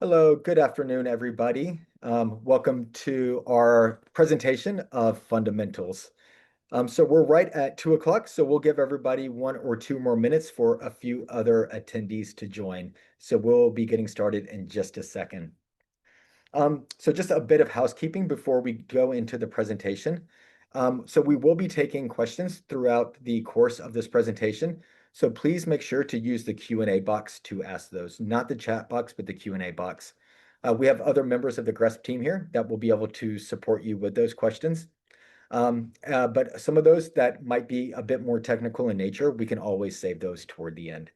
Hello, good afternoon, everybody. Welcome to our presentation of fundamentals. So we're right at 2 o'clock, so we'll give everybody 1 or 2 more minutes for a few other attendees to join. So we'll be getting started in just a second. So just a bit of housekeeping before we go into the presentation. So we will be taking questions throughout the course of this presentation. So please make sure to use the Q&A box to ask those, not the chat box, but the Q&A box. We have other members of the GRESB team here that will be able to support you with those questions. But some of those that might be a bit more technical in nature, we can always save those toward the end.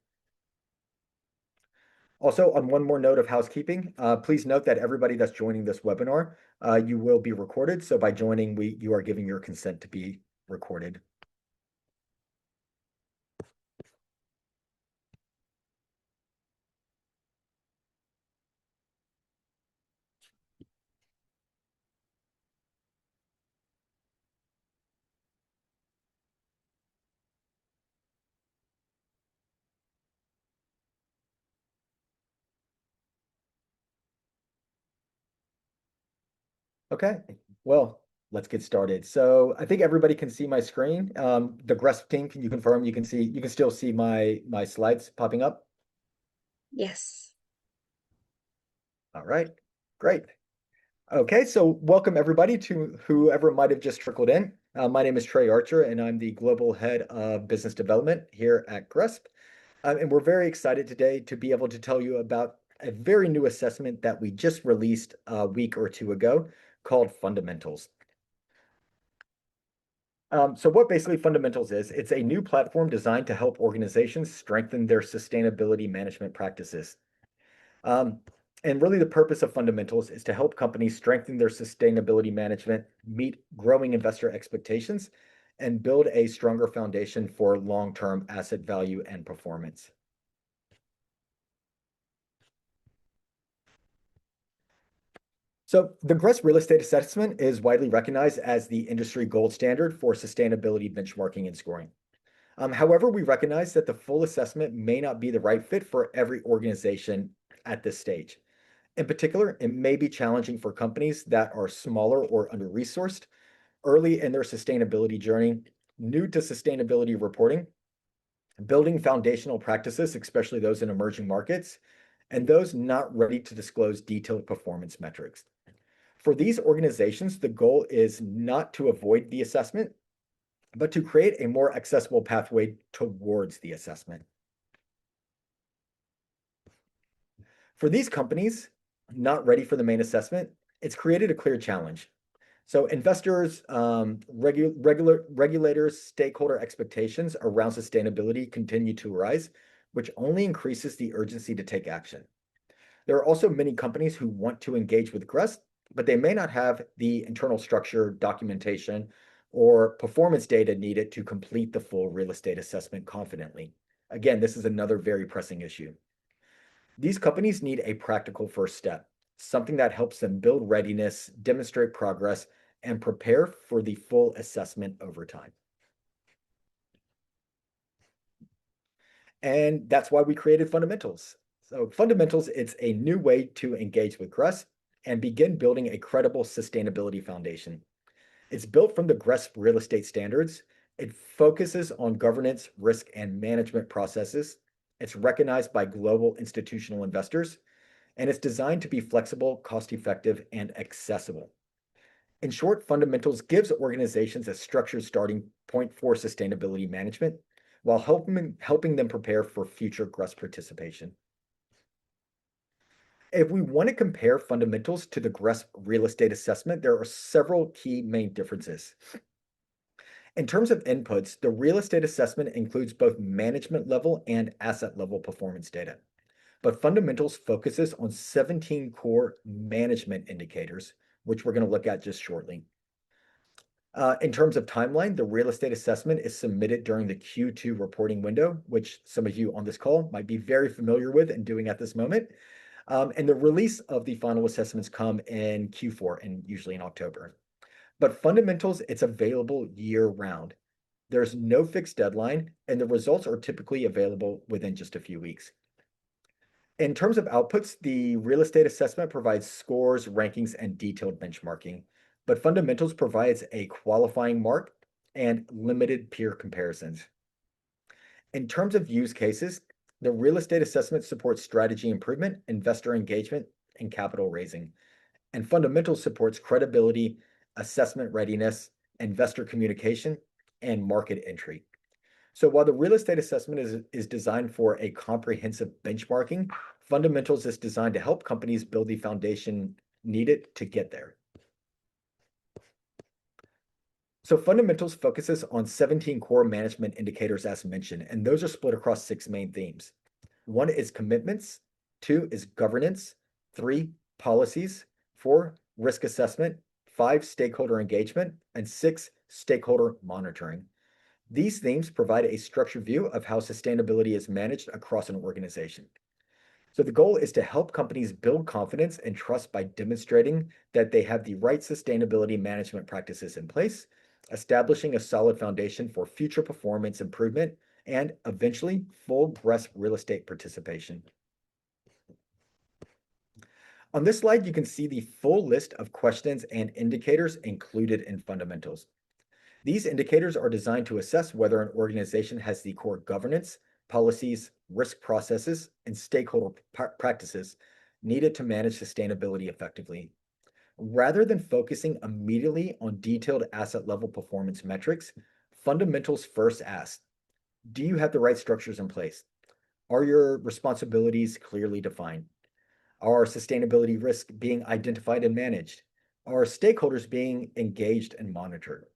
Also, on one more note of housekeeping, please note that everybody that's joining this webinar, you will be recorded. So by joining, you are giving your consent to be recorded. Okay, well, let's get started. So I think everybody can see my screen. The GRESB team, can you confirm you can still see my slides popping up? Yes. All right, great. Okay, so welcome everybody to whoever might have just trickled in. My name is Trey Archer, and I'm the Global Head of Business Development here at GRESB. And we're very excited today to be able to tell you about a very new assessment that we just released a week or two ago called Fundamentals. So what basically Fundamentals is, it's a new platform designed to help organizations strengthen their sustainability management practices. Um, and really the purpose of Fundamentals is to help companies strengthen their sustainability management, meet growing investor expectations, and build a stronger foundation for long-term asset value and performance. So the GRESB real estate assessment is widely recognized as the industry gold standard for sustainability benchmarking and scoring. However, we recognize that the full assessment may not be the right fit for every organization at this stage. In particular, it may be challenging for companies that are smaller or under-resourced, early in their sustainability journey, new to sustainability reporting, building foundational practices, especially those in emerging markets, and those not ready to disclose detailed performance metrics. For these organizations, the goal is not to avoid the assessment, but to create a more accessible pathway towards the assessment. For these companies not ready for the main assessment, it's created a clear challenge. So investors, regulators, stakeholder expectations around sustainability continue to rise, which only increases the urgency to take action. There are also many companies who want to engage with GRESB, but they may not have the internal structure, documentation, or performance data needed to complete the full real estate assessment confidently. Again, this is another very pressing issue. These companies need a practical first step, something that helps them build readiness, demonstrate progress, and prepare for the full assessment over time. And that's why we created Fundamentals. So Fundamentals, it's a new way to engage with GRESB and begin building a credible sustainability foundation. It's built from the GRESB real estate standards. It focuses on governance, risk, and management processes. It's recognized by global institutional investors, and it's designed to be flexible, cost-effective, and accessible. In short, Fundamentals gives organizations a structured starting point for sustainability management while helping them prepare for future GRESB participation. If we want to compare Fundamentals to the GRESB real estate assessment, there are several key main differences. In terms of inputs, the real estate assessment includes both management level and asset level performance data. But Fundamentals focuses on 17 core management indicators, which we're going to look at just shortly. In terms of timeline, the real estate assessment is submitted during the Q2 reporting window, which some of you on this call might be very familiar with and doing at this moment. And the release of the final assessments come in Q4 and usually in October. But Fundamentals, it's available year-round. There's no fixed deadline, and the results are typically available within just a few weeks. In terms of outputs, the real estate assessment provides scores, rankings, and detailed benchmarking, but fundamentals provides a qualifying mark and limited peer comparisons. In terms of use cases, the real estate assessment supports strategy improvement, investor engagement, and capital raising. And fundamentals supports credibility, assessment readiness, investor communication, and market entry. So while the real estate assessment is designed for a comprehensive benchmarking, fundamentals is designed to help companies build the foundation needed to get there. So fundamentals focuses on 17 core management indicators as mentioned, and those are split across 6 main themes. 1 is commitments, 2 is governance, 3, policies, 4, risk assessment, 5, stakeholder engagement, and 6, stakeholder monitoring. These themes provide a structured view of how sustainability is managed across an organization. So the goal is to help companies build confidence and trust by demonstrating that they have the right sustainability management practices in place, establishing a solid foundation for future performance improvement, and eventually full GRESB real estate participation. On this slide, you can see the full list of questions and indicators included in fundamentals. These indicators are designed to assess whether an organization has the core governance, policies, risk processes, and stakeholder practices needed to manage sustainability effectively. Rather than focusing immediately on detailed asset level performance metrics, fundamentals first ask, do you have the right structures in place? Are your responsibilities clearly defined? Are sustainability risks being identified and managed? Are stakeholders being engaged and monitored?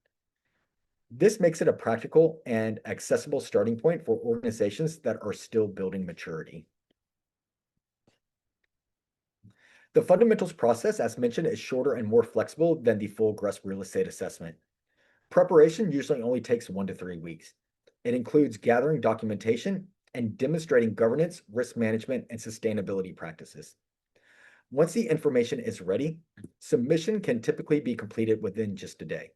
This makes it a practical and accessible starting point for organizations that are still building maturity. The fundamentals process, as mentioned, is shorter and more flexible than the full GRESB real estate assessment. Preparation usually only takes 1 to 3 weeks. It includes gathering documentation and demonstrating governance, risk management, and sustainability practices. Once the information is ready, submission can typically be completed within just a day.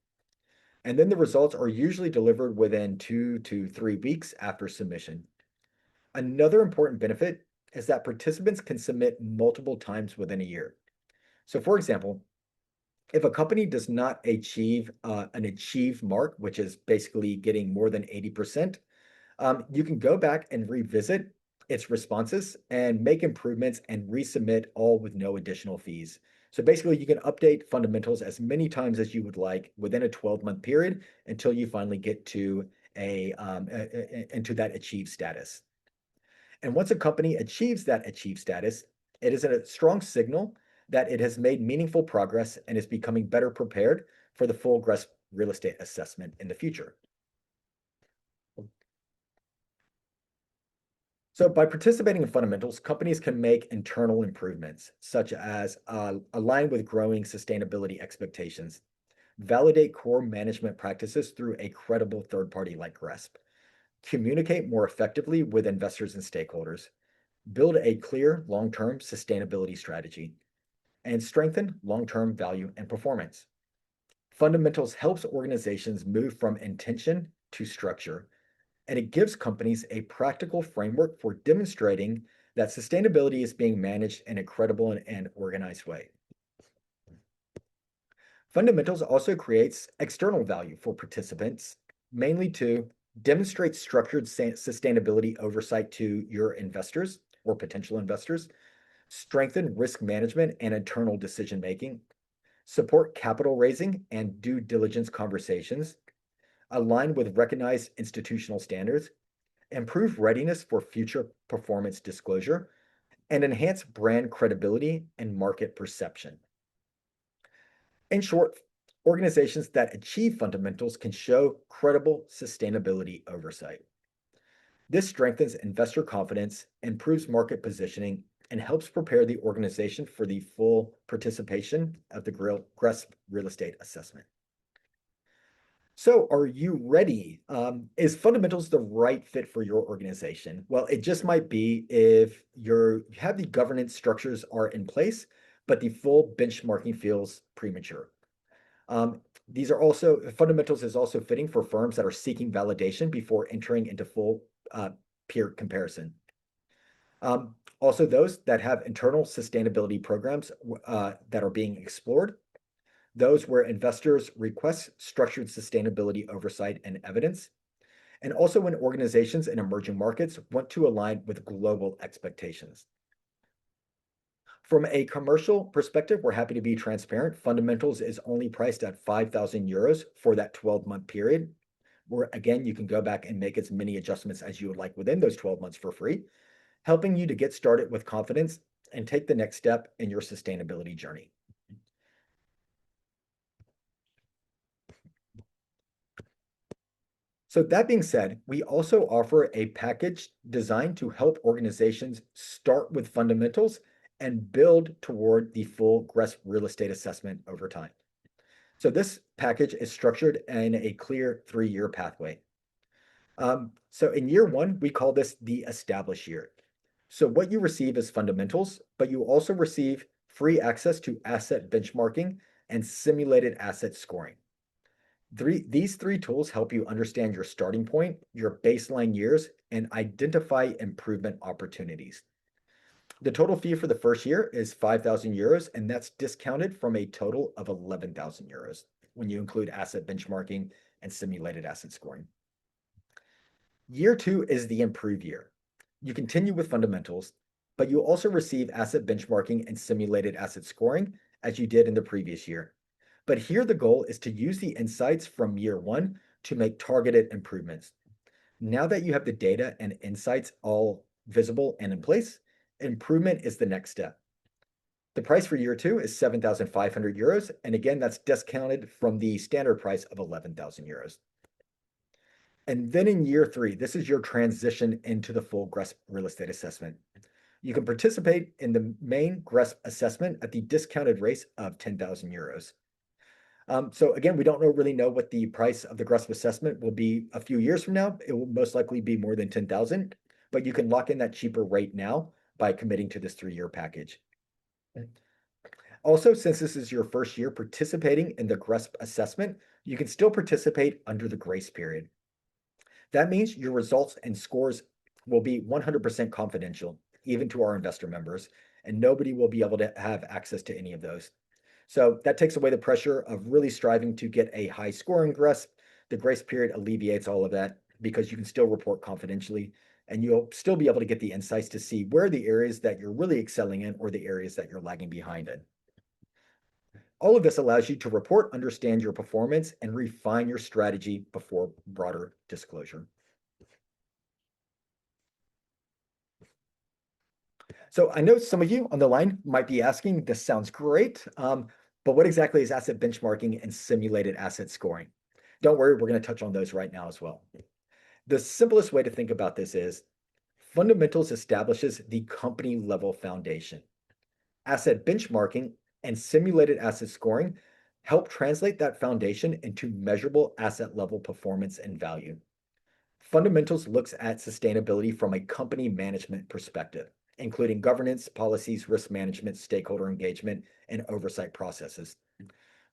And then the results are usually delivered within 2 to 3 weeks after submission. Another important benefit is that participants can submit multiple times within a year. So for example, if a company does not achieve an achieve mark, which is basically getting more than 80%, you can go back and revisit its responses and make improvements and resubmit all with no additional fees. So basically, you can update fundamentals as many times as you would like within a 12-month period until you finally get to into that achieve status. And once a company achieves that achieve status, it is a strong signal that it has made meaningful progress and is becoming better prepared for the full GRESB real estate assessment in the future. So by participating in fundamentals, companies can make internal improvements, such as align with growing sustainability expectations, validate core management practices through a credible third party like GRESB, communicate more effectively with investors and stakeholders, build a clear long-term sustainability strategy, and strengthen long-term value and performance. Fundamentals helps organizations move from intention to structure, and it gives companies a practical framework for demonstrating that sustainability is being managed in a credible and organized way. Fundamentals also creates external value for participants, mainly to demonstrate structured sustainability oversight to your investors or potential investors, strengthen risk management and internal decision making, support capital raising and due diligence conversations, align with recognized institutional standards, improve readiness for future performance disclosure, and enhance brand credibility and market perception. In short, organizations that achieve fundamentals can show credible sustainability oversight. This strengthens investor confidence, improves market positioning, and helps prepare the organization for the full participation of the GRESB real estate assessment. So are you ready? Is fundamentals the right fit for your organization? Well, it just might be if you have the governance structures are in place, but the full benchmarking feels premature. These are also fundamentals is also fitting for firms that are seeking validation before entering into full peer comparison. Also those that have internal sustainability programs that are being explored, those where investors request structured sustainability oversight and evidence, and also when organizations in emerging markets want to align with global expectations. From a commercial perspective, we're happy to be transparent. Fundamentals is only priced at 5,000 euros for that 12-month period, where again, you can go back and make as many adjustments as you would like within those 12 months for free, helping you to get started with confidence and take the next step in your sustainability journey. So that being said, we also offer a package designed to help organizations start with fundamentals and build toward the full GRESB real estate assessment over time. So this package is structured in a clear 3-year pathway. So in year 1, we call this the establish year. So what you receive is fundamentals, but you also receive free access to asset benchmarking and simulated asset scoring. These 3 tools help you understand your starting point, your baseline years, and identify improvement opportunities. The total fee for the first year is 5,000 euros, and that's discounted from a total of 11,000 euros when you include asset benchmarking and simulated asset scoring. Year 2 is the improve year. You continue with fundamentals, but you also receive asset benchmarking and simulated asset scoring as you did in the previous year. But here the goal is to use the insights from year 1 to make targeted improvements. Now that you have the data and insights all visible and in place, improvement is the next step. The price for year 2 is 7,500 euros. And again, that's discounted from the standard price of 11,000 euros. And then in year 3, this is your transition into the full GRESB real estate assessment. You can participate in the main GRESB assessment at the discounted rate of 10,000 euros. So again, we don't really know what the price of the GRESB assessment will be a few years from now. It will most likely be more than 10,000, but you can lock in that cheaper rate now by committing to this 3-year package. Also, since this is your first year participating in the GRESB assessment, you can still participate under the grace period. That means your results and scores will be 100% confidential, even to our investor members, and nobody will be able to have access to any of those. So that takes away the pressure of really striving to get a high score in GRESB. The grace period alleviates all of that because you can still report confidentially, and you'll still be able to get the insights to see where the areas that you're really excelling in or the areas that you're lagging behind in. All of this allows you to report, understand your performance, and refine your strategy before broader disclosure. So I know some of you on the line might be asking, this sounds great, but what exactly is asset benchmarking and simulated asset scoring? Don't worry, we're going to touch on those right now as well. The simplest way to think about this is fundamentals establishes the company level foundation. Asset benchmarking and simulated asset scoring help translate that foundation into measurable asset level performance and value. Fundamentals looks at sustainability from a company management perspective, including governance, policies, risk management, stakeholder engagement, and oversight processes.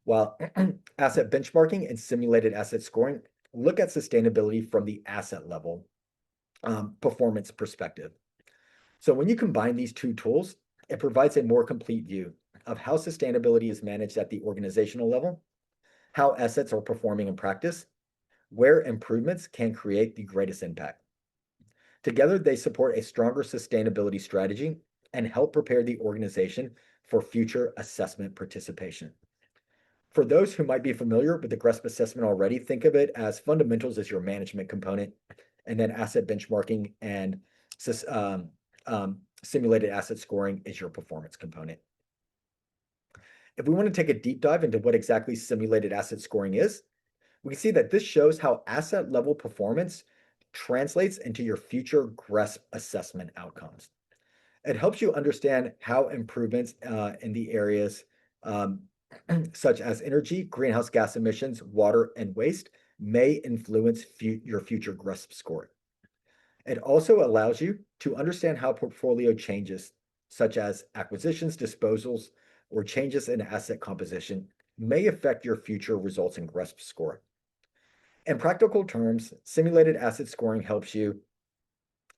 While asset benchmarking and simulated asset scoring look at sustainability from the asset level performance perspective. So when you combine these 2 tools, it provides a more complete view of how sustainability is managed at the organizational level, how assets are performing in practice, where improvements can create the greatest impact. Together, they support a stronger sustainability strategy and help prepare the organization for future assessment participation. For those who might be familiar with the GRESB assessment already, think of it as fundamentals as your management component, and then asset benchmarking and simulated asset scoring is your performance component. If we want to take a deep dive into what exactly simulated asset scoring is, we can see that this shows how asset level performance translates into your future GRESB assessment outcomes. It helps you understand how improvements in the areas such as energy, greenhouse gas emissions, water, and waste may influence your future GRESB score. It also allows you to understand how portfolio changes, such as acquisitions, disposals, or changes in asset composition, may affect your future results in GRESB score. In practical terms, simulated asset scoring helps you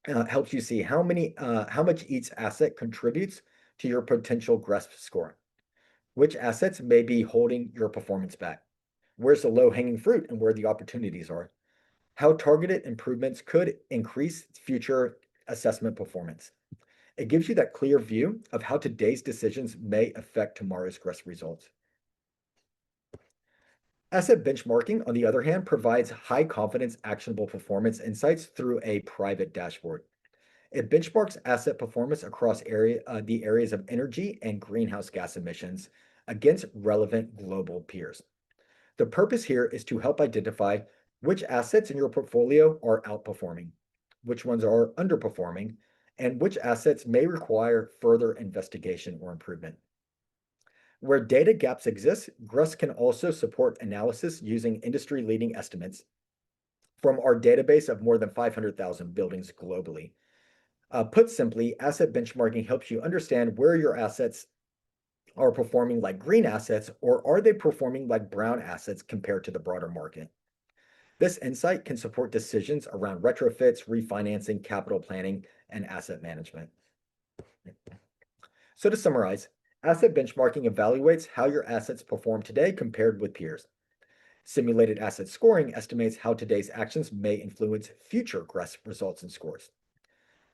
helps you see how much each asset contributes to your potential GRESB score. Which assets may be holding your performance back? Where's the low-hanging fruit and where the opportunities are? How targeted improvements could increase future assessment performance. It gives you that clear view of how today's decisions may affect tomorrow's GRESB results. Asset benchmarking, on the other hand, provides high-confidence, actionable performance insights through a private dashboard. It benchmarks asset performance across the areas of energy and greenhouse gas emissions against relevant global peers. The purpose here is to help identify which assets in your portfolio are outperforming, which ones are underperforming, and which assets may require further investigation or improvement. Where data gaps exist, GRESB can also support analysis using industry-leading estimates from our database of more than 500,000 buildings globally. Put simply, asset benchmarking helps you understand where your assets are performing like green assets, or are they performing like brown assets compared to the broader market? This insight can support decisions around retrofits, refinancing, capital planning, and asset management. So to summarize, asset benchmarking evaluates how your assets perform today compared with peers. Simulated asset scoring estimates how today's actions may influence future GRESB results and scores.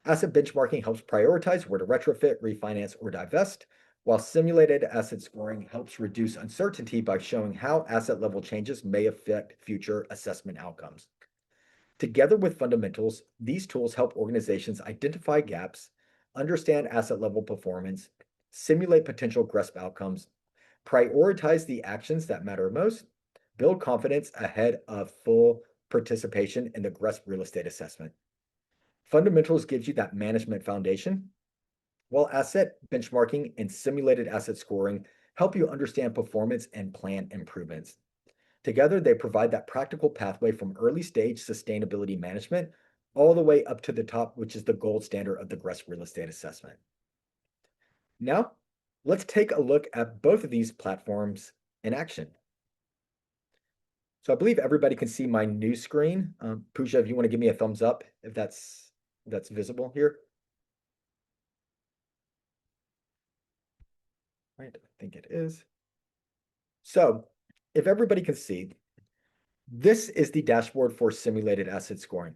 Asset benchmarking helps prioritize where to retrofit, refinance, or divest, while simulated asset scoring helps reduce uncertainty by showing how asset level changes may affect future assessment outcomes. Together with fundamentals, these tools help organizations identify gaps, understand asset level performance, simulate potential GRESB outcomes, prioritize the actions that matter most, build confidence ahead of full participation in the GRESB real estate assessment. Fundamentals gives you that management foundation, while asset benchmarking and simulated asset scoring help you understand performance and plan improvements. Together, they provide that practical pathway from early stage sustainability management all the way up to the top, which is the gold standard of the GRESB real estate assessment. Now, let's take a look at both of these platforms in action. So I believe everybody can see my new screen. Pooja, if you want to give me a thumbs up, if that's visible here. Right, I think it is. So if everybody can see, this is the dashboard for simulated asset scoring.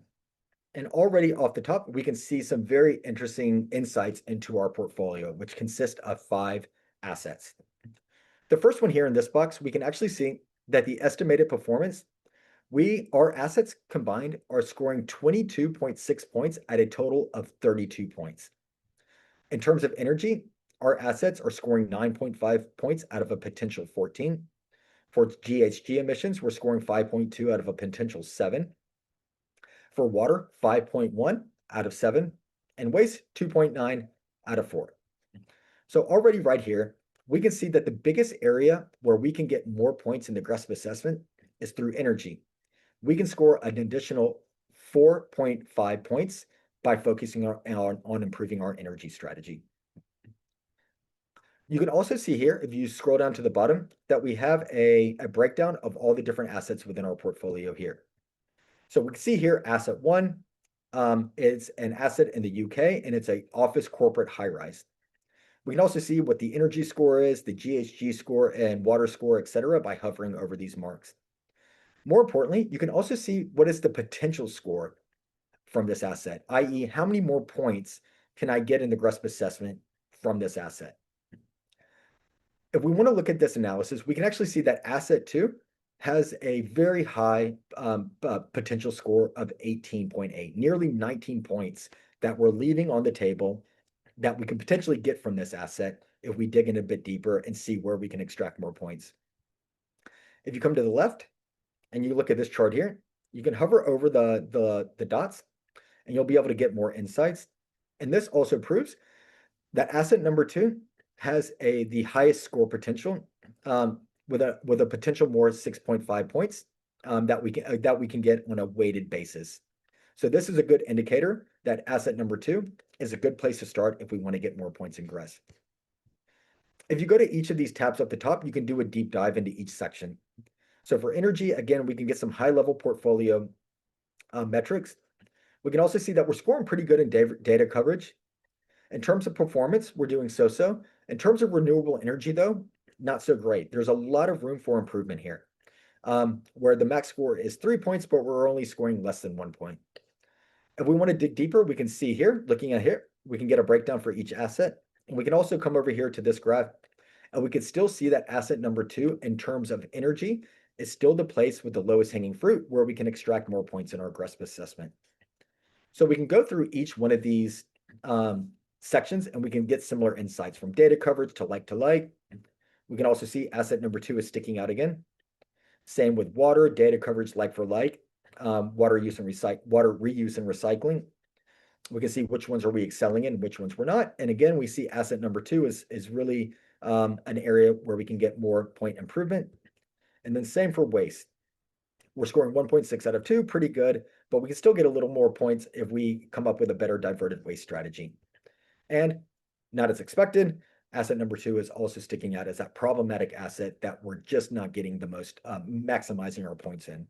And already off the top, we can see some very interesting insights into our portfolio, which consists of 5 assets. The first one here in this box, we can actually see that the estimated performance, our assets combined are scoring 22.6 points at a total of 32 points. In terms of energy, our assets are scoring 9.5 points out of a potential 14. For GHG emissions, we're scoring 5.2 out of a potential 7. For water, 5.1 out of 7. And waste, 2.9 out of 4. So already right here, we can see that the biggest area where we can get more points in the GRESB assessment is through energy. We can score an additional 4.5 points by focusing on improving our energy strategy. You can also see here, if you scroll down to the bottom, that we have a breakdown of all the different assets within our portfolio here. So we can see here, asset 1 is an asset in the UK, and it's an office corporate high-rise. We can also see what the energy score is, the GHG score, and water score, etc., by hovering over these marks. More importantly, you can also see what is the potential score from this asset, i.e., how many more points can I get in the GRESB assessment from this asset? If we want to look at this analysis, we can actually see that asset 2 has a very high potential score of 18.8, nearly 19 points that we're leaving on the table that we can potentially get from this asset if we dig in a bit deeper and see where we can extract more points. If you come to the left and you look at this chart here, you can hover over the dots and you'll be able to get more insights. And this also proves that asset number 2 has the highest score potential with a potential more 6.5 points that we can get on a weighted basis. So this is a good indicator that asset number 2 is a good place to start if we want to get more points in GRESB. If you go to each of these tabs up the top, you can do a deep dive into each section. So for energy, again, we can get some high-level portfolio metrics. We can also see that we're scoring pretty good in data coverage. In terms of performance, we're doing so-so. In terms of renewable energy, though, not so great. There's a lot of room for improvement here, where the max score is 3 points, but we're only scoring less than 1 point. If we want to dig deeper, we can see here, looking at here, we can get a breakdown for each asset. And we can also come over here to this graph, and we can still see that asset number 2, in terms of energy, is still the place with the lowest hanging fruit where we can extract more points in our GRESB assessment. So we can go through each one of these sections, and we can get similar insights from data coverage to like to like. We can also see asset number 2 is sticking out again. Same with water, data coverage like for like, water reuse and recycling. We can see which ones are we excelling in, which ones we're not. And again, we see asset number 2 is really an area where we can get more point improvement. And then same for waste. We're scoring 1.6 out of 2, pretty good, but we can still get a little more points if we come up with a better diverted waste strategy. And not as expected, asset number 2 is also sticking out as that problematic asset that we're just not getting the most maximizing our points in.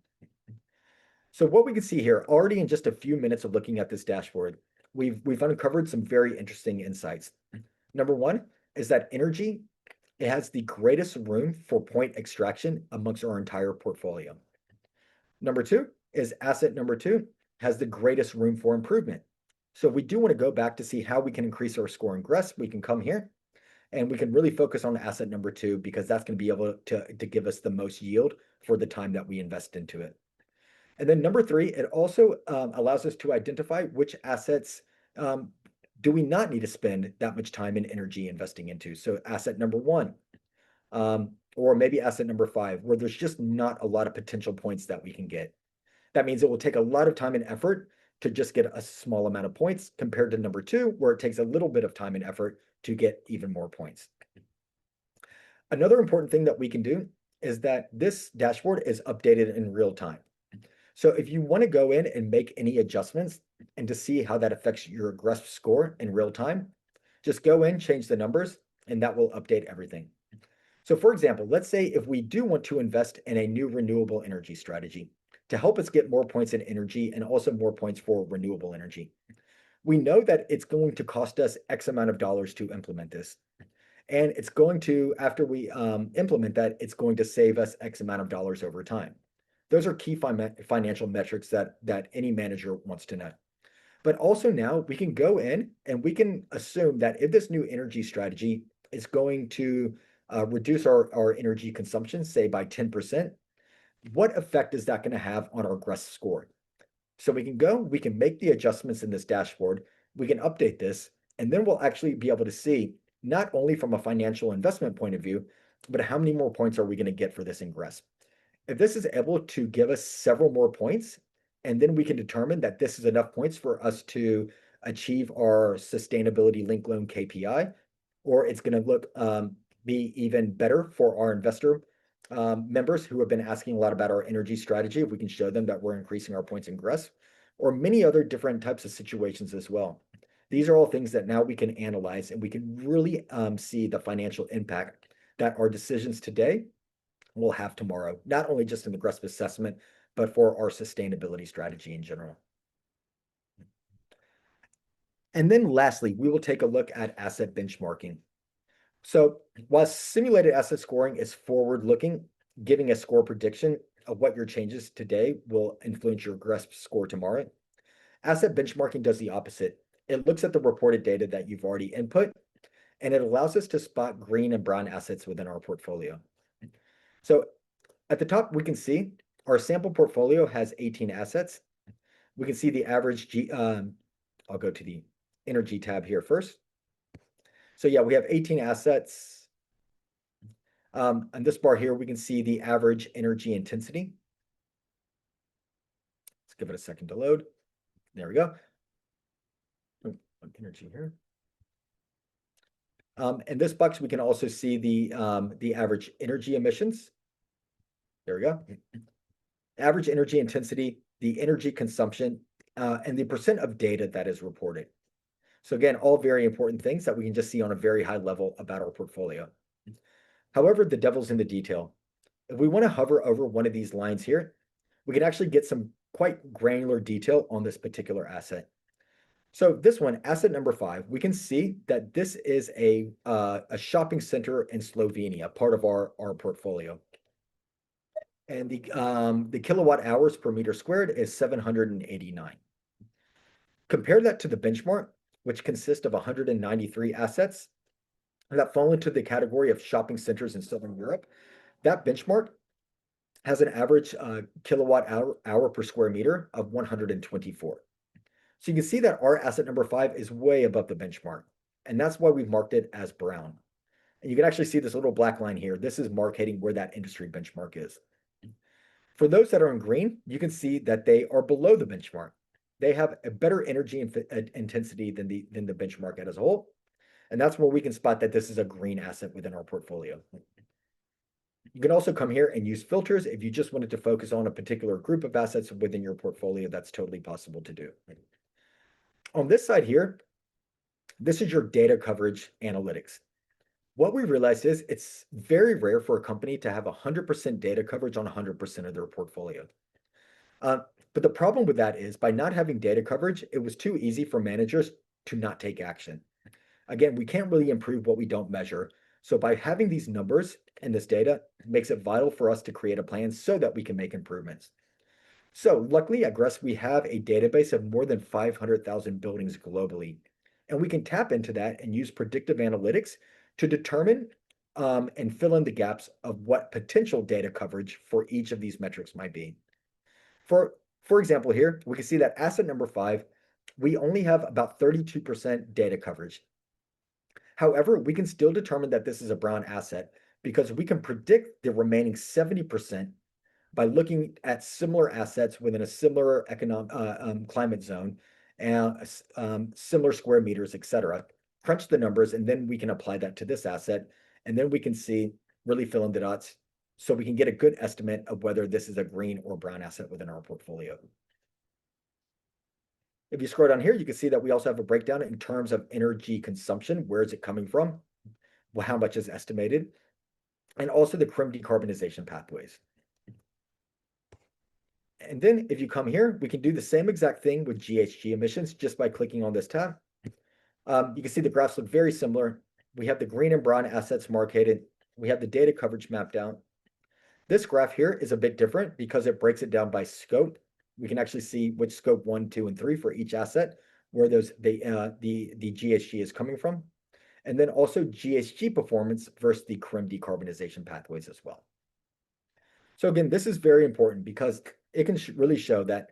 So what we can see here, already in just a few minutes of looking at this dashboard, we've uncovered some very interesting insights. Number 1 is that energy, it has the greatest room for point extraction amongst our entire portfolio. Number 2 is asset number 2 has the greatest room for improvement. So if we do want to go back to see how we can increase our score in GRESB, we can come here and we can really focus on asset number 2 because that's going to be able to give us the most yield for the time that we invest into it. And then number 3, it also allows us to identify which assets do we not need to spend that much time and energy investing into. So asset number 1, or maybe asset number 5, where there's just not a lot of potential points that we can get. That means it will take a lot of time and effort to just get a small amount of points compared to number 2, where it takes a little bit of time and effort to get even more points. Another important thing that we can do is that this dashboard is updated in real time. So if you want to go in and make any adjustments and to see how that affects your GRESB score in real time, just go in, change the numbers, and that will update everything. So for example, let's say if we do want to invest in a new renewable energy strategy to help us get more points in energy and also more points for renewable energy. We know that it's going to cost us X amount of dollars to implement this. And it's going to, after we implement that, it's going to save us X amount of dollars over time. Those are key financial metrics that any manager wants to know. But also now we can go in and we can assume that if this new energy strategy is going to reduce our energy consumption, say by 10%, what effect is that going to have on our GRESB score? So we can make the adjustments in this dashboard, we can update this, and then we'll actually be able to see not only from a financial investment point of view, but how many more points are we going to get for this in GRESB? If this is able to give us several more points, and then we can determine that this is enough points for us to achieve our sustainability linked loan KPI, or it's going to look be even better for our investor members who have been asking a lot about our energy strategy, if we can show them that we're increasing our points in GRESB, or many other different types of situations as well. These are all things that now we can analyze and we can really see the financial impact that our decisions today will have tomorrow, not only just in the GRESB assessment, but for our sustainability strategy in general. And then lastly, we will take a look at asset benchmarking. So while simulated asset scoring is forward-looking, giving a score prediction of what your changes today will influence your GRESB score tomorrow, asset benchmarking does the opposite. It looks at the reported data that you've already input, and it allows us to spot green and brown assets within our portfolio. So at the top, we can see our sample portfolio has 18 assets. We can see the average I'll go to the energy tab here first. So yeah, we have 18 assets. On this bar here, we can see the average energy intensity. Let's give it a second to load. There we go. Energy here. In this box, we can also see the average energy emissions. There we go. Average energy intensity, the energy consumption, and the percent of data that is reported. So again, all very important things that we can just see on a very high level about our portfolio. However, the devil's in the detail. If we want to hover over one of these lines here, we can actually get some quite granular detail on this particular asset. So this one, asset number 5, we can see that this is a shopping center in Slovenia, part of our portfolio. And the kilowatt hours per meter squared is 789. Compare that to the benchmark, which consists of 193 assets that fall into the category of shopping centers in Southern Europe. That benchmark has an average kilowatt hour per square meter of 124. So you can see that our asset number 5 is way above the benchmark, and that's why we've marked it as brown. And you can actually see this little black line here. This is marking where that industry benchmark is. For those that are in green, you can see that they are below the benchmark. They have a better energy intensity than the benchmark as a whole. And that's where we can spot that this is a green asset within our portfolio. You can also come here and use filters if you just wanted to focus on a particular group of assets within your portfolio. That's totally possible to do. On this side here, this is your data coverage analytics. What we realized is it's very rare for a company to have 100% data coverage on 100% of their portfolio. But the problem with that is by not having data coverage, it was too easy for managers to not take action. Again, we can't really improve what we don't measure. So by having these numbers and this data, it makes it vital for us to create a plan so that we can make improvements. So luckily at GRESB, we have a database of more than 500,000 buildings globally. And we can tap into that and use predictive analytics to determine and fill in the gaps of what potential data coverage for each of these metrics might be. For example, here, we can see that asset number 5, we only have about 32% data coverage. However, we can still determine that this is a brown asset because we can predict the remaining 70% by looking at similar assets within a similar climate zone and similar square meters, et cetera. Crunch the numbers, and then we can apply that to this asset. And then we can see, really fill in the dots so we can get a good estimate of whether this is a green or brown asset within our portfolio. If you scroll down here, you can see that we also have a breakdown in terms of energy consumption. Where is it coming from? Well, how much is estimated? And also the CRREM decarbonization pathways. And then if you come here, we can do the same exact thing with GHG emissions just by clicking on this tab. You can see the graphs look very similar. We have the green and brown assets marked. We have the data coverage mapped out. This graph here is a bit different because it breaks it down by scope. We can actually see which scope 1, 2, and 3 for each asset, where the GHG is coming from. And then also GHG performance versus the CRREM decarbonization pathways as well. So again, this is very important because it can really show that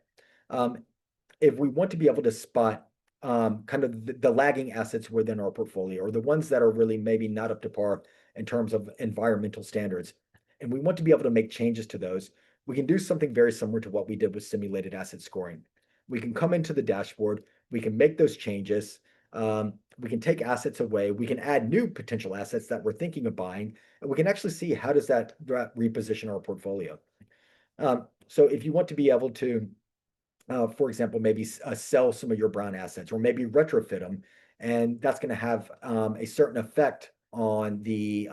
if we want to be able to spot kind of the lagging assets within our portfolio or the ones that are really maybe not up to par in terms of environmental standards, and we want to be able to make changes to those, we can do something very similar to what we did with simulated asset scoring. We can come into the dashboard, we can make those changes, we can take assets away, we can add new potential assets that we're thinking of buying, and we can actually see how does that reposition our portfolio. So if you want to be able to, for example, maybe sell some of your brown assets or maybe retrofit them, and that's going to have a certain effect on the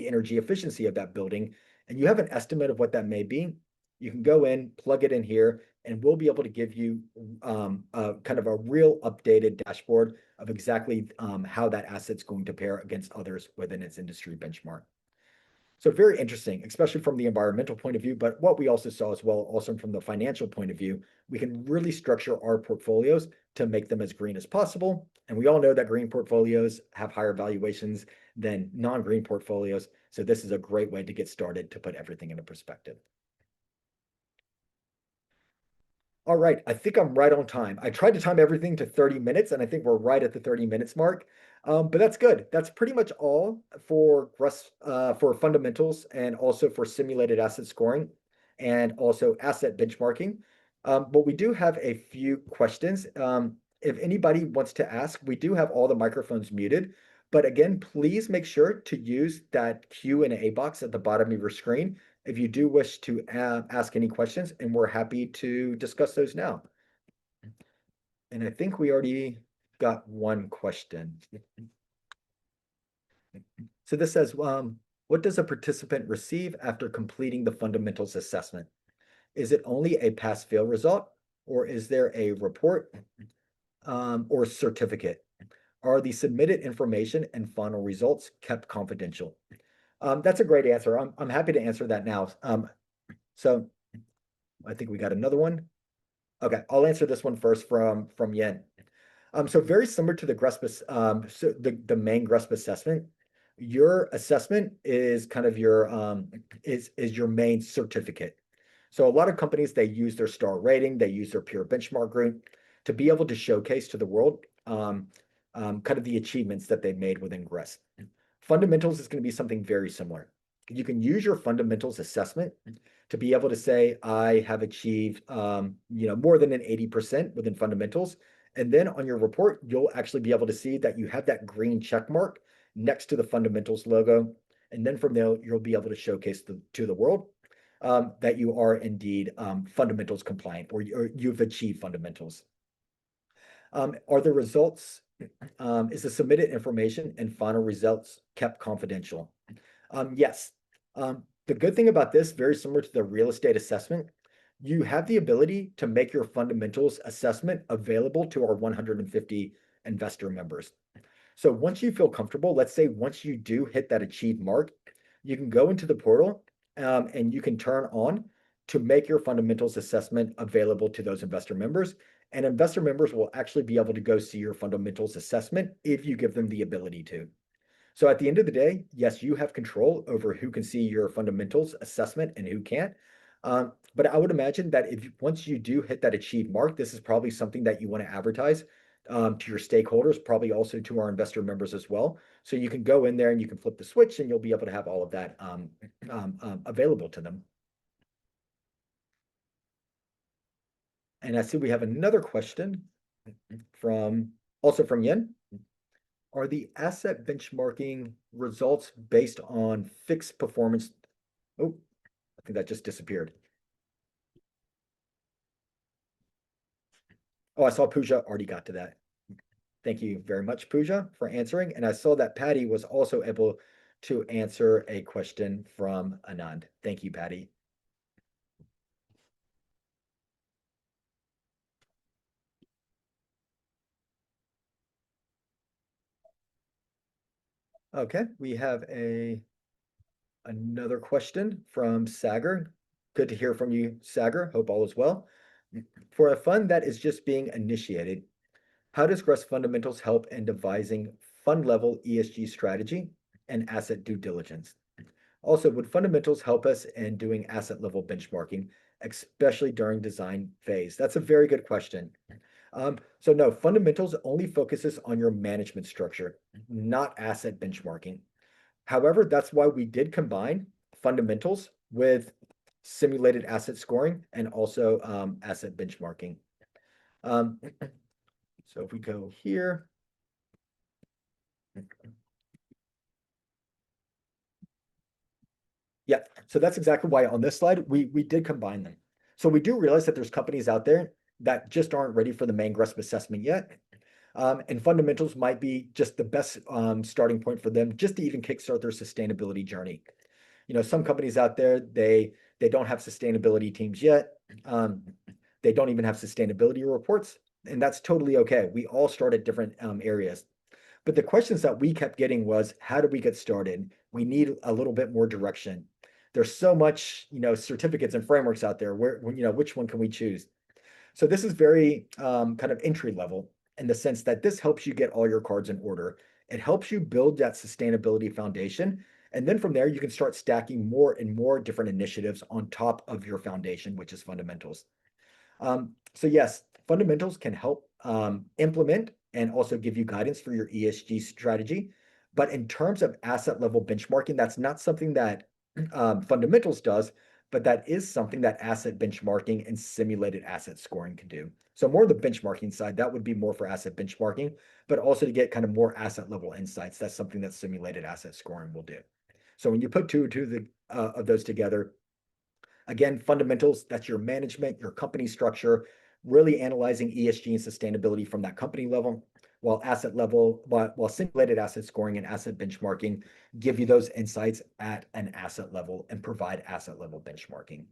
energy efficiency of that building, and you have an estimate of what that may be, you can go in, plug it in here, and we'll be able to give you kind of a real updated dashboard of exactly how that asset's going to pair against others within its industry benchmark. So very interesting, especially from the environmental point of view, but what we also saw as well, also from the financial point of view, we can really structure our portfolios to make them as green as possible. And we all know that green portfolios have higher valuations than non-green portfolios. So this is a great way to get started to put everything into perspective. All right, I think I'm right on time. I tried to time everything to 30 minutes, and I think we're right at the 30 minutes mark. But that's good. That's pretty much all for for fundamentals and also for simulated asset scoring and also asset benchmarking. But we do have a few questions. If anybody wants to ask, we do have all the microphones muted. But again, please make sure to use that Q&A box at the bottom of your screen if you do wish to ask any questions, and we're happy to discuss those now. And I think we already got one question. So this says, what does a participant receive after completing the fundamentals assessment? Is it only a pass-fail result, or is there a report or certificate? Are the submitted information and final results kept confidential? That's a great answer. I'm happy to answer that now. So I think we got another one. Okay, I'll answer this one first from Yen. So very similar to the GRESB, so the main GRESB assessment, your assessment is kind of your is your main certificate. So a lot of companies, they use their star rating, they use their peer benchmark group to be able to showcase to the world kind of the achievements that they've made within GRESB. Fundamentals is going to be something very similar. You can use your fundamentals assessment to be able to say, I have achieved more than an 80% within fundamentals. And then on your report, you'll actually be able to see that you have that green check mark next to the fundamentals logo. And then from there, you'll be able to showcase to the world that you are indeed fundamentals compliant, or you've achieved fundamentals. Are the results, is the submitted information and final results kept confidential? Yes. The good thing about this, very similar to the real estate assessment, you have the ability to make your fundamentals assessment available to our 150 investor members. So once you feel comfortable, let's say once you do hit that achieve mark, you can go into the portal and you can turn on to make your fundamentals assessment available to those investor members. And investor members will actually be able to go see your fundamentals assessment if you give them the ability to. So at the end of the day, yes, you have control over who can see your fundamentals assessment and who can't. But I would imagine that if once you do hit that achieve mark, this is probably something that you want to advertise to your stakeholders, probably also to our investor members as well. So you can go in there and you can flip the switch and you'll be able to have all of that available to them. And I see we have another question also from Yen. Are the asset benchmarking results based on fixed performance? Oh, I think that just disappeared. Oh, I saw Pooja already got to that. Thank you very much, Pooja, for answering. And I saw that Patty was also able to answer a question from Anand. Thank you, Patty. Okay, we have another question from Sagar. Good to hear from you, Sagar. Hope all is well. For a fund that is just being initiated, how does GRESB Fundamentals help in devising fund level ESG strategy and asset due diligence? Also, would fundamentals help us in doing asset level benchmarking, especially during design phase? That's a very good question. So no, fundamentals only focuses on your management structure, not asset benchmarking. However, that's why we did combine fundamentals with simulated asset scoring and also asset benchmarking. So if we go here, yeah, so that's exactly why on this slide, we did combine them. So we do realize that there's companies out there that just aren't ready for the main GRESB assessment yet. And fundamentals might be just the best starting point for them just to even kickstart their sustainability journey. Some companies out there, they don't have sustainability teams yet. They don't even have sustainability reports, and that's totally okay. We all start at different areas. But the questions that we kept getting was, how do we get started? We need a little bit more direction. There's so much, certificates and frameworks out there. Which one can we choose? So this is very kind of entry level in the sense that this helps you get all your cards in order. It helps you build that sustainability foundation. And then from there, you can start stacking more and more different initiatives on top of your foundation, which is fundamentals. So yes, fundamentals can help implement and also give you guidance for your ESG strategy. But in terms of asset level benchmarking, that's not something that fundamentals does, but that is something that asset benchmarking and simulated asset scoring can do. So more the benchmarking side, that would be more for asset benchmarking, but also to get kind of more asset level insights. That's something that simulated asset scoring will do. So when you put two of those together, again, fundamentals, that's your management, your company structure, really analyzing ESG and sustainability from that company level, while simulated asset scoring and asset benchmarking give you those insights at an asset level and provide asset level benchmarking.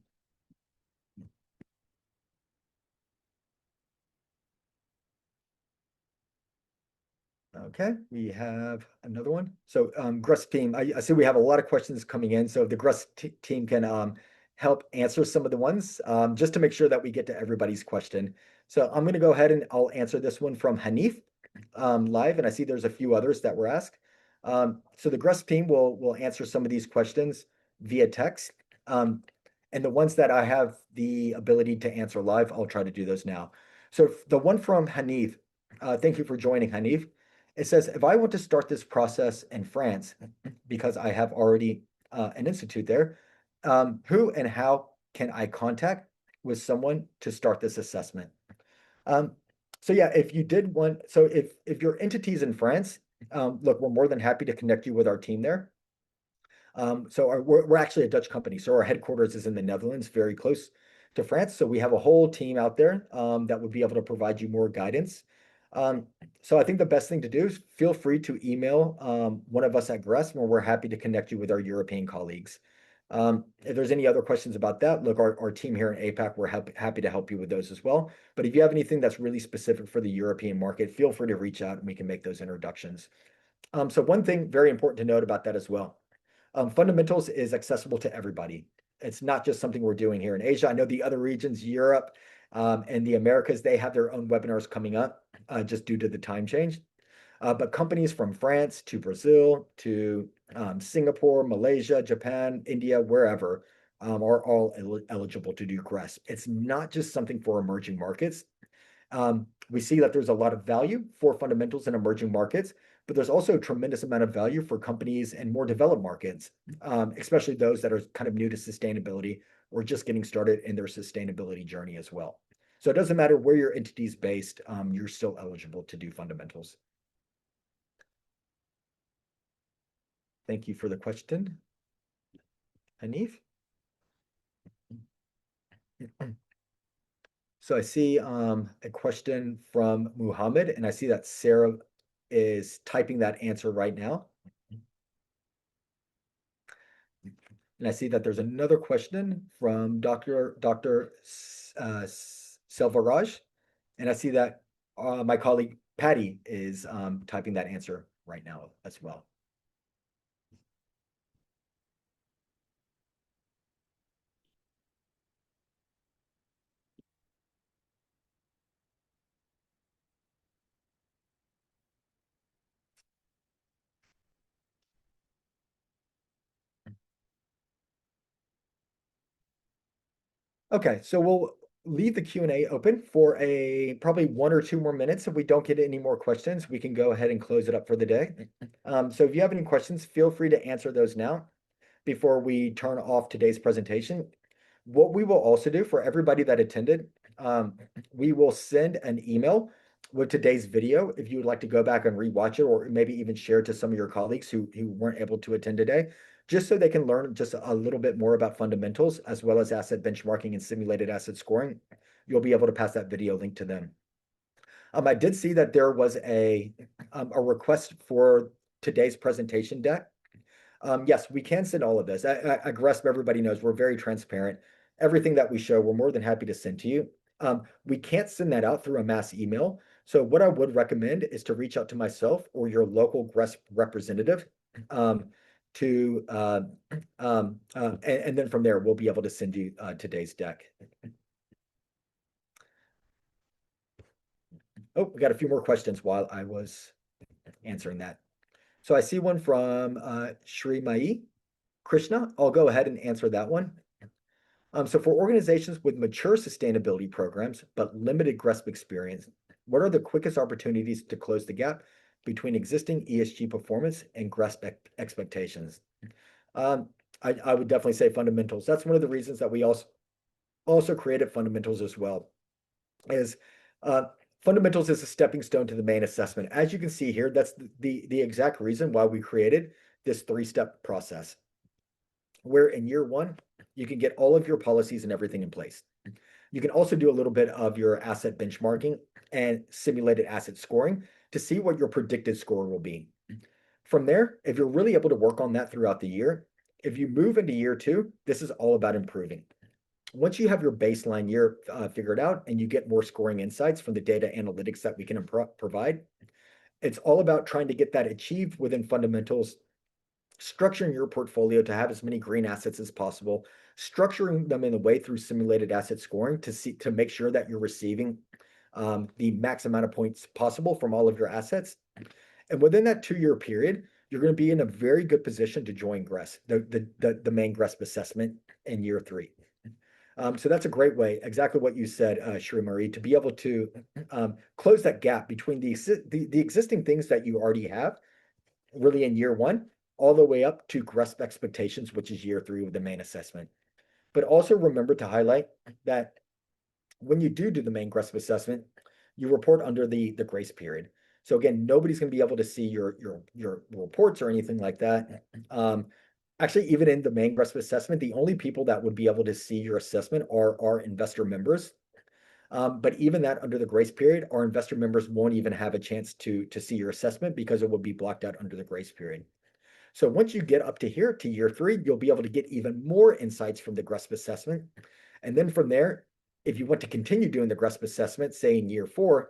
Okay, we have another one. So GRESB team, I see we have a lot of questions coming in. So if the GRESB team can help answer some of the ones just to make sure that we get to everybody's question. So I'm going to go ahead and I'll answer this one from Hanif live, and I see there's a few others that were asked. So the GRESB team will answer some of these questions via text. And the ones that I have the ability to answer live, I'll try to do those now. So the one from Hanif, thank you for joining, Hanif. It says, if I want to start this process in France, because I have already an institute there, who and how can I contact with someone to start this assessment? Um, so yeah, if you did want, so if your entity's in France, look, we're more than happy to connect you with our team there. We're actually a Dutch company, so our headquarters is in the Netherlands, very close to France. So we have a whole team out there that would be able to provide you more guidance. So I think the best thing to do is feel free to email one of us at GRESB, where we're happy to connect you with our European colleagues. If there's any other questions about that, look, our team here in APAC, we're happy to help you with those as well. But if you have anything that's really specific for the European market, feel free to reach out and we can make those introductions. So one thing very important to note about that as well. Fundamentals is accessible to everybody. It's not just something we're doing here in Asia. I know the other regions, Europe and the Americas, they have their own webinars coming up just due to the time change. But companies from France to Brazil to Singapore, Malaysia, Japan, India, wherever are all eligible to do GRESB. It's not just something for emerging markets. We see that there's a lot of value for fundamentals in emerging markets, but there's also a tremendous amount of value for companies in more developed markets, especially those that are kind of new to sustainability or just getting started in their sustainability journey as well. So it doesn't matter where your entity is based, you're still eligible to do fundamentals. Thank you for the question, Hanif. So I see a question from Muhammad, and I see that Sarah is typing that answer right now. And I see that there's another question from Dr. Selvaraj, and I see that my colleague Patty is typing that answer right now as well. Okay, so we'll leave the Q&A open for probably 1 or 2 more minutes. If we don't get any more questions, we can go ahead and close it up for the day. So if you have any questions, feel free to answer those now before we turn off today's presentation. What we will also do for everybody that attended, we will send an email with today's video if you would like to go back and rewatch it, or maybe even share it to some of your colleagues who weren't able to attend today, just so they can learn just a little bit more about fundamentals as well as asset benchmarking and simulated asset scoring. You'll be able to pass that video link to them. I did see that there was a request for today's presentation deck. Yes, we can send all of this. I grasp everybody knows we're very transparent. Everything that we show, we're more than happy to send to you. We can't send that out through a mass email. So what I would recommend is to reach out to myself or your local GRESB representative and then from there, we'll be able to send you today's deck. Oh, we got a few more questions while I was answering that. So I see one from Shri Mai Krishna. I'll go ahead and answer that one. So for organizations with mature sustainability programs, but limited GRESB experience, what are the quickest opportunities to close the gap between existing ESG performance and GRESB expectations? I would definitely say fundamentals. That's one of the reasons that we also created fundamentals as well. Fundamentals is a stepping stone to the main assessment. As you can see here, that's the exact reason why we created this 3-step process, where in year 1, you can get all of your policies and everything in place. You can also do a little bit of your asset benchmarking and simulated asset scoring to see what your predicted score will be. From there, if you're really able to work on that throughout the year, if you move into year 2, this is all about improving. Once you have your baseline year figured out and you get more scoring insights from the data analytics that we can provide, It's all about trying to get that achieved within fundamentals, structuring your portfolio to have as many green assets as possible, structuring them in a way through simulated asset scoring to make sure that you're receiving the max amount of points possible from all of your assets. And within that 2-year period, you're going to be in a very good position to join GRESB, the main GRESB assessment in year 3. So that's a great way, exactly what you said, Shri Marie, to be able to close that gap between the existing things that you already have really in year 1, all the way up to GRESB expectations, which is year 3 with the main assessment. But also remember to highlight that when you do the main GRESB assessment, you report under the grace period. So again, nobody's going to be able to see your reports or anything like that. Actually, even in the main GRESB assessment, the only people that would be able to see your assessment are our investor members. But even that under the grace period, our investor members won't even have a chance to see your assessment because it will be blocked out under the grace period. So once you get up to here to year 3, you'll be able to get even more insights from the GRESB assessment. And then from there, if you want to continue doing the GRESB assessment, say in year 4,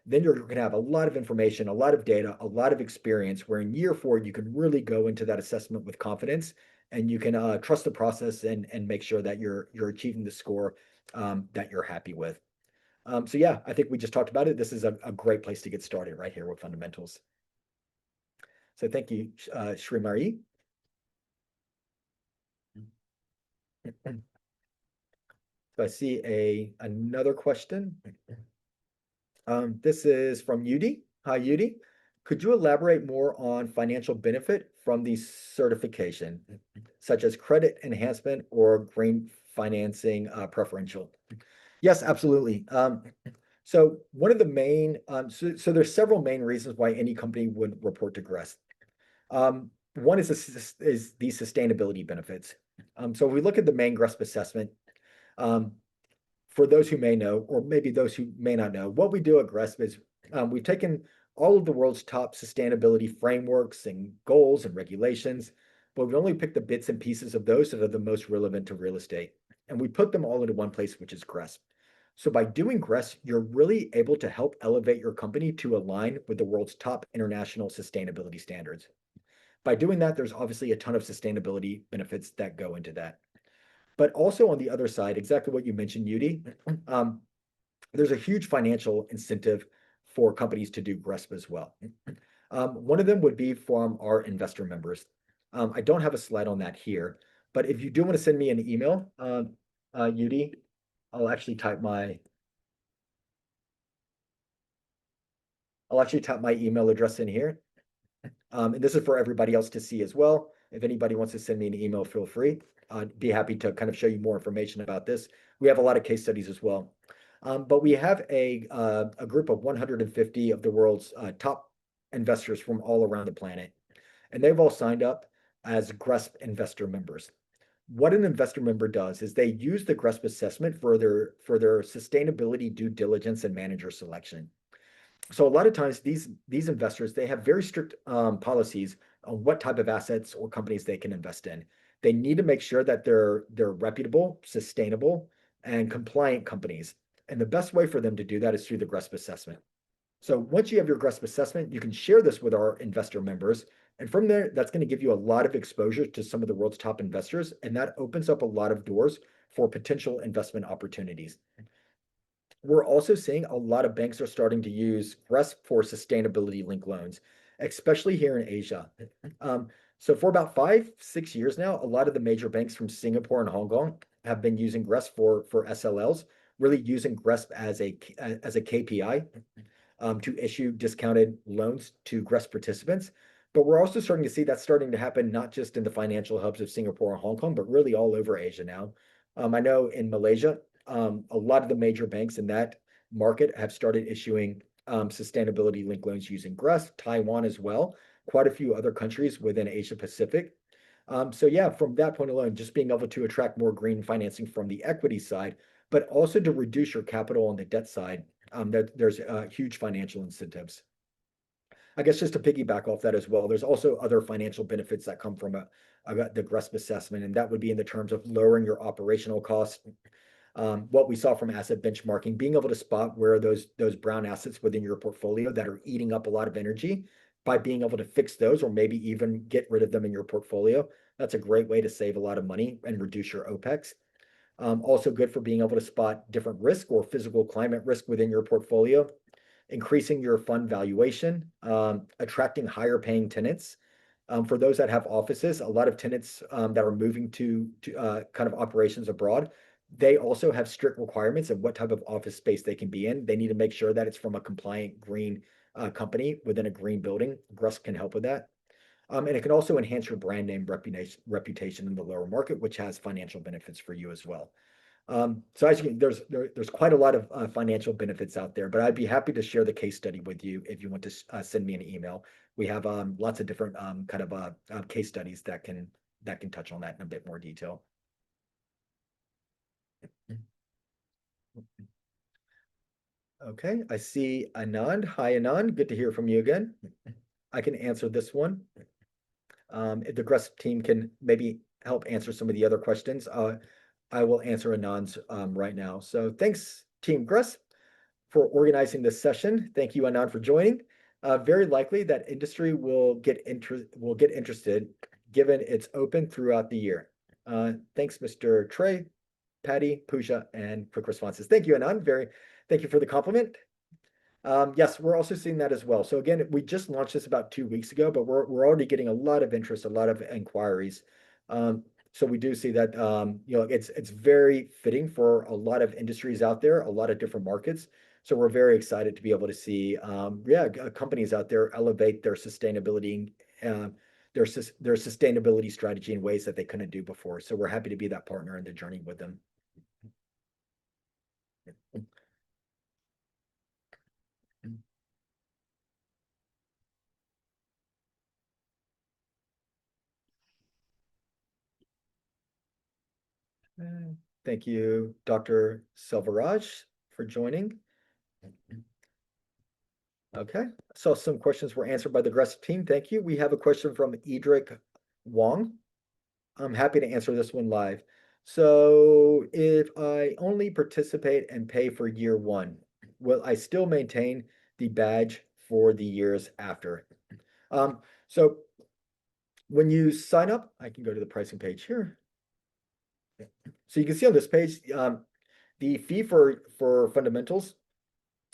then you're going to have a lot of information, a lot of data, a lot of experience, where in year 4, you can really go into that assessment with confidence, and you can trust the process and make sure that you're achieving the score that you're happy with. So yeah, I think we just talked about it. This is a great place to get started right here with fundamentals. So thank you, Shri Marie. So I see another question. This is from Yudi. Hi, Yudi. Could you elaborate more on financial benefit from the certification, such as credit enhancement or green financing preferential? Yes, absolutely. So one of the main, so there's several main reasons why any company would report to GRESB. One is the sustainability benefits. So if we look at the main GRESB assessment, for those who may know, or maybe those who may not know, what we do at GRESB is we've taken all of the world's top sustainability frameworks and goals and regulations, but we only picked the bits and pieces of those that are the most relevant to real estate. And we put them all into one place, which is GRESB. So by doing GRESB, you're really able to help elevate your company to align with the world's top international sustainability standards. By doing that, there's obviously a ton of sustainability benefits that go into that. But also on the other side, exactly what you mentioned, Yudi, there's a huge financial incentive for companies to do GRESB as well. One of them would be from our investor members. I don't have a slide on that here, but if you do want to send me an email, Yudi, I'll actually type my email address in here. And this is for everybody else to see as well. If anybody wants to send me an email, feel free. I'd be happy to kind of show you more information about this. We have a lot of case studies as well. But we have a group of 150 of the world's top investors from all around the planet. And they've all signed up as GRESB investor members. What an investor member does is they use the GRESB assessment for their sustainability due diligence and manager selection. So a lot of times these investors, they have very strict policies on what type of assets or companies they can invest in. They need to make sure that they're reputable, sustainable, and compliant companies. And the best way for them to do that is through the GRESB assessment. So once you have your GRESB assessment, you can share this with our investor members. And from there, that's going to give you a lot of exposure to some of the world's top investors. And that opens up a lot of doors for potential investment opportunities. We're also seeing a lot of banks are starting to use GRESB for sustainability linked loans, especially here in Asia. So for about 5-6 years now, a lot of the major banks from Singapore and Hong Kong have been using GRESB for SLLs, really using GRESB as a KPI to issue discounted loans to GRESB participants. But we're also starting to see that starting to happen not just in the financial hubs of Singapore and Hong Kong, but really all over Asia now. I know in Malaysia, a lot of the major banks in that market have started issuing sustainability linked loans using GRESB, Taiwan as well, quite a few other countries within Asia Pacific. So yeah, from that point alone, just being able to attract more green financing from the equity side, but also to reduce your capital on the debt side, there's huge financial incentives. I guess just to piggyback off that as well, there's also other financial benefits that come from the GRESB assessment, and that would be in the terms of lowering your operational costs. what we saw from asset benchmarking, being able to spot where those brown assets within your portfolio that are eating up a lot of energy by being able to fix those or maybe even get rid of them in your portfolio. That's a great way to save a lot of money and reduce your OPEX. Also good for being able to spot different risk or physical climate risk within your portfolio, increasing your fund valuation, attracting higher paying tenants. For those that have offices, a lot of tenants that are moving to kind of operations abroad, they also have strict requirements of what type of office space they can be in. They need to make sure that it's from a compliant green company within a green building. GRESB can help with that. And it can also enhance your brand name reputation in the lower market, which has financial benefits for you as well. So as you can, there's quite a lot of financial benefits out there, but I'd be happy to share the case study with you if you want to send me an email. We have lots of different kind of case studies that can touch on that in a bit more detail. Okay, I see Anand. Hi, Anand. Good to hear from you again. I can answer this one. If the GRESB team can maybe help answer some of the other questions, I will answer Anand's right now. So thanks, Team GRESB, for organizing this session. Thank you, Anand, for joining. Very likely that industry will get interested given it's open throughout the year. Thanks, Mr. Trey, Patty, Pooja, and quick responses. Thank you, Anand. Thank you for the compliment. Yes, we're also seeing that as well. So again, we just launched this about 2 weeks ago, but we're already getting a lot of interest, a lot of inquiries. So we do see that it's very fitting for a lot of industries out there, a lot of different markets. So we're very excited to be able to see companies out there elevate their sustainability their sustainability strategy in ways that they couldn't do before. So we're happy to be that partner in the journey with them. Thank you, Dr. Selvaraj, for joining. Okay, so some questions were answered by the GRESB team. Thank you. We have a question from Edric Wong. I'm happy to answer this one live. So if I only participate and pay for year one, will I still maintain the badge for the years after? So when you sign up, I can go to the pricing page here. So you can see on this page, the fee for fundamentals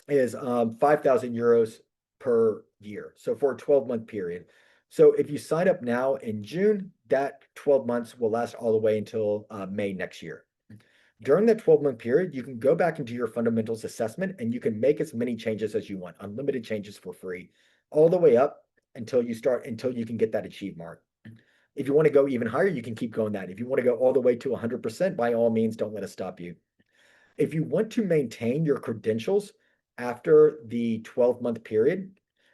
is 5,000 euros per year. So for a 12-month period. So if you sign up now in June, that 12 months will last all the way until May next year. During that 12-month period, you can go back into your fundamentals assessment and you can make as many changes as you want, unlimited changes for free, all the way up until you can get that achieve mark. If you want to go even higher, you can keep going that. If you want to go all the way to 100%, by all means, don't let us stop you. If you want to maintain your credentials after the 12-month period,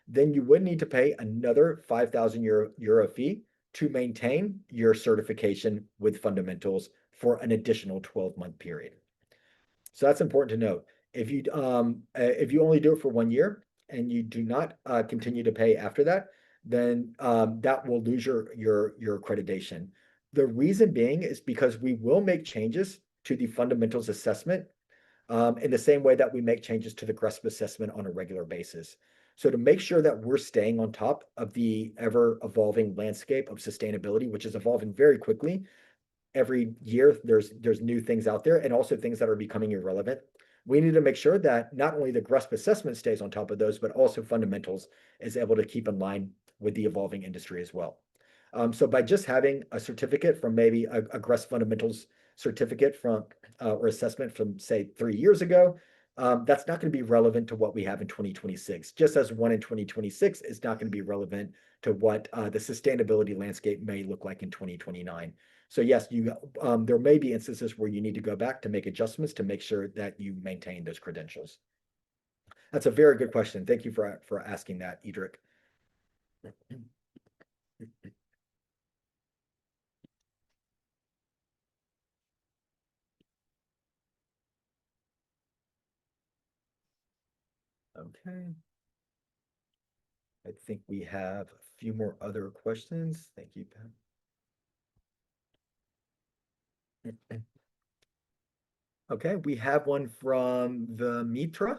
then you would need to pay another 5,000 euro fee to maintain your certification with fundamentals for an additional 12-month period. So that's important to note. If you only do it for 1 year and you do not continue to pay after that, then that will lose your accreditation. The reason being is because we will make changes to the fundamentals assessment in the same way that we make changes to the GRESB assessment on a regular basis. So to make sure that we're staying on top of the ever-evolving landscape of sustainability, which is evolving very quickly, every year there's new things out there and also things that are becoming irrelevant. We need to make sure that not only the GRESB assessment stays on top of those, but also fundamentals is able to keep in line with the evolving industry as well. So by just having a certificate from maybe a GRESB fundamentals certificate from or assessment from say 3 years ago, that's not going to be relevant to what we have in 2026. Just as one in 2026 is not going to be relevant to what the sustainability landscape may look like in 2029. So yes, there may be instances where you need to go back to make adjustments to make sure that you maintain those credentials. That's a very good question. Thank you for asking that, Edric. Okay. I think we have a few more other questions. Thank you, Pam. Okay, we have one from the Mitra.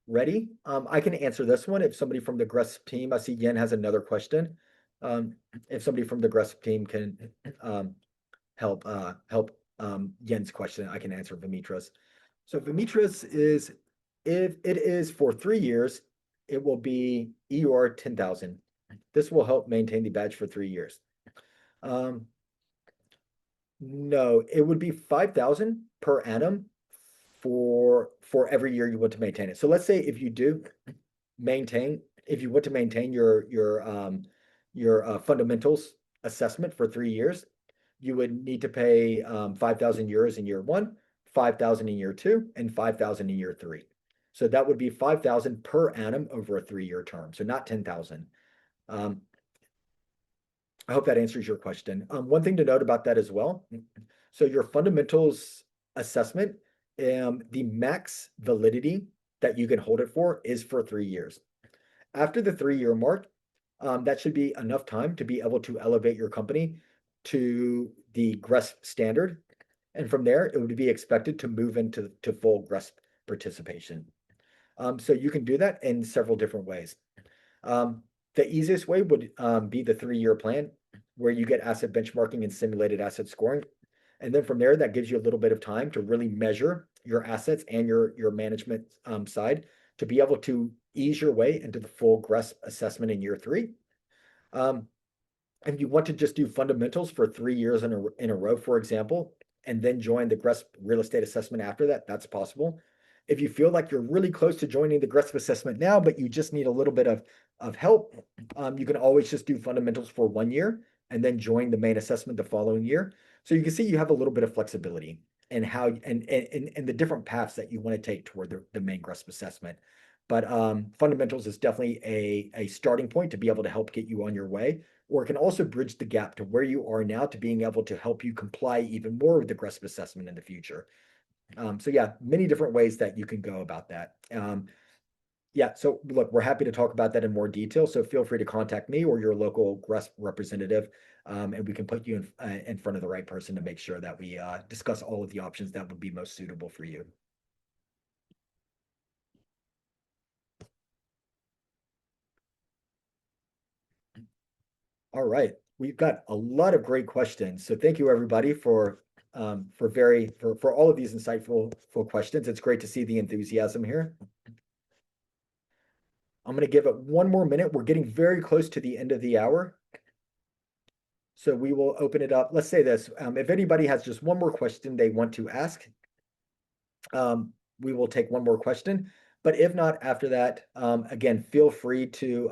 Ready? I can answer this one if somebody from the GRESB team, I see Yen has another question. Um, if somebody from the GRESB team can help Yen's question, I can answer Vimitra's. So Vimitra's is if it is for 3 years, it will be EUR 10,000. This will help maintain the badge for 3 years. Um, no, it would be 5,000 per annum for every year you want to maintain it. So let's say if you do maintain, if you want to maintain your fundamentals assessment for 3 years, you would need to pay 5,000 euros in year one, 5,000 in year two, and 5,000 in year three. So that would be 5,000 per annum over a 3 year term. So not 10,000. Um, I hope that answers your question. One thing to note about that as well. So your fundamentals assessment, the max validity that you can hold it for is for 3 years. After the 3 year mark, that should be enough time to be able to elevate your company to the GRESB standard. And from there, it would be expected to move into full GRESB participation. So you can do that in several different ways. The easiest way would be the 3 year plan where you get asset benchmarking and simulated asset scoring. And then from there, that gives you a little bit of time to really measure your assets and your management side to be able to ease your way into the full GRESB assessment in year three. Um, if you want to just do fundamentals for 3 years in a row, for example, and then join the GRESB real estate assessment after that, that's possible. If you feel like you're really close to joining the GRESB assessment now, but you just need a little bit of help, you can always just do fundamentals for 1 year and then join the main assessment the following year. So you can see you have a little bit of flexibility in how and the different paths that you want to take toward the main GRESB assessment. But fundamentals is definitely a starting point to be able to help get you on your way, or it can also bridge the gap to where you are now to being able to help you comply even more with the GRESB assessment in the future. So yeah, many different ways that you can go about that. Yeah, so look, we're happy to talk about that in more detail. So feel free to contact me or your local GRESB representative, and we can put you in front of the right person to make sure that we discuss all of the options that would be most suitable for you. All right, we've got a lot of great questions. So thank you everybody for all of these insightful questions. It's great to see the enthusiasm here. I'm going to give it one more minute. We're getting very close to the end of the hour. So we will open it up. Let's say this. If anybody has just one more question they want to ask, we will take one more question. But if not, after that, again, feel free to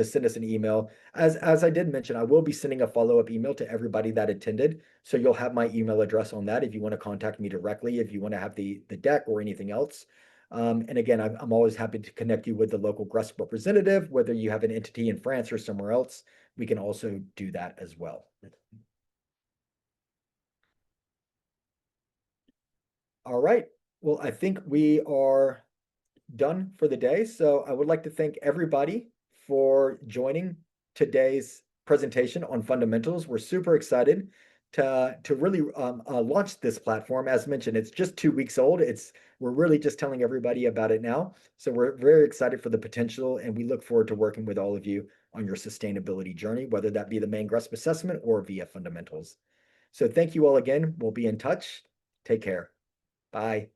send us an email. As I did mention, I will be sending a follow-up email to everybody that attended. So you'll have my email address on that if you want to contact me directly, if you want to have the deck or anything else. And again, I'm always happy to connect you with the local GRESB representative, whether you have an entity in France or somewhere else. We can also do that as well. All right. Well, I think we are done for the day. So I would like to thank everybody for joining today's presentation on fundamentals. We're super excited to really launch this platform. As mentioned, it's just 2 weeks old. We're really just telling everybody about it now. So we're very excited for the potential, and we look forward to working with all of you on your sustainability journey, whether that be the main GRESB assessment or via fundamentals. So thank you all again. We'll be in touch. Take care. Bye.